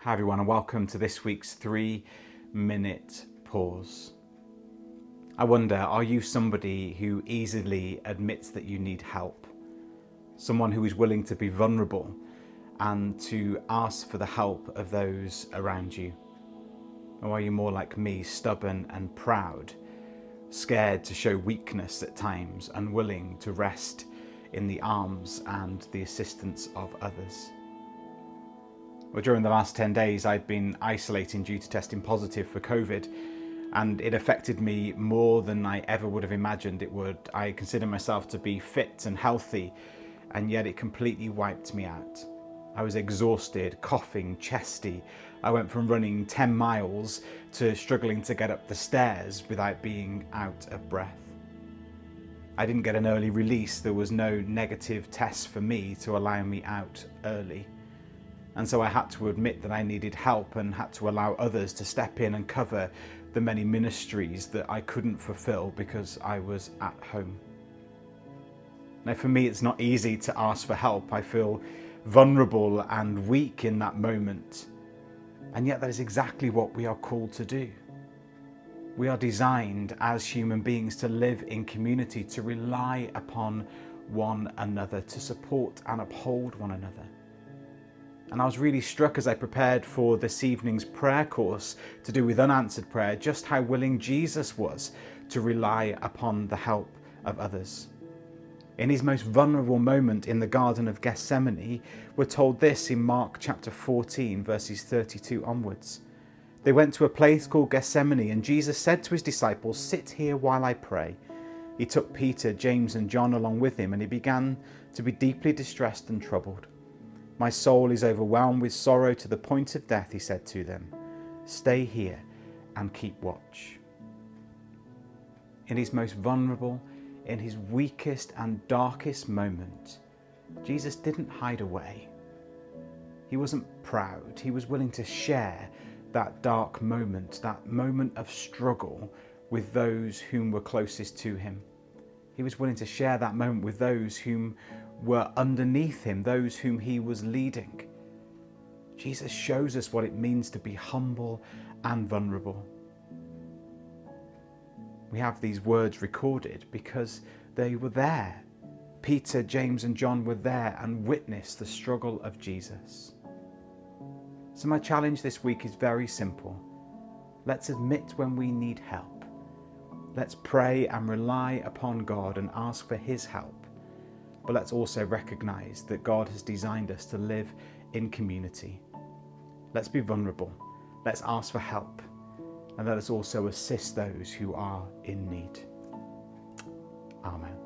Hi everyone, and welcome to this week's 3-minute pause. I wonder, are you somebody who easily admits that you need help? Someone who is willing to be vulnerable and to ask for the help of those around you? Or are you more like me, stubborn and proud, scared to show weakness at times, unwilling to rest in the arms and the assistance of others? Well, during the last 10 days, I'd been isolating due to testing positive for COVID, and it affected me more than I ever would have imagined it would. I consider myself to be fit and healthy, and yet it completely wiped me out. I was exhausted, coughing, chesty. I went from running 10 miles to struggling to get up the stairs without being out of breath. I didn't get an early release. There was no negative test for me to allow me out early. And so I had to admit that I needed help and had to allow others to step in and cover the many ministries that I couldn't fulfill because I was at home. Now, for me, it's not easy to ask for help. I feel vulnerable and weak in that moment. And yet that is exactly what we are called to do. We are designed as human beings to live in community, to rely upon one another, to support and uphold one another. And I was really struck as I prepared for this evening's prayer course to do with unanswered prayer, just how willing Jesus was to rely upon the help of others. In his most vulnerable moment in the Garden of Gethsemane, we're told this in Mark chapter 14, verses 32 onwards. They went to a place called Gethsemane, and Jesus said to his disciples, "Sit here while I pray." He took Peter, James and John along with him, and he began to be deeply distressed and troubled. "My soul is overwhelmed with sorrow to the point of death," he said to them. "Stay here and keep watch." In his most vulnerable, in his weakest and darkest moment, Jesus didn't hide away. He wasn't proud. He was willing to share that dark moment, that moment of struggle with those whom were closest to him. He was willing to share that moment with those whom were underneath him, those whom he was leading. Jesus shows us what it means to be humble and vulnerable. We have these words recorded because they were there. Peter, James and John were there and witnessed the struggle of Jesus. So my challenge this week is very simple. Let's admit when we need help. Let's pray and rely upon God and ask for his help. But let's also recognize that God has designed us to live in community. Let's be vulnerable. Let's ask for help. And let us also assist those who are in need. Amen.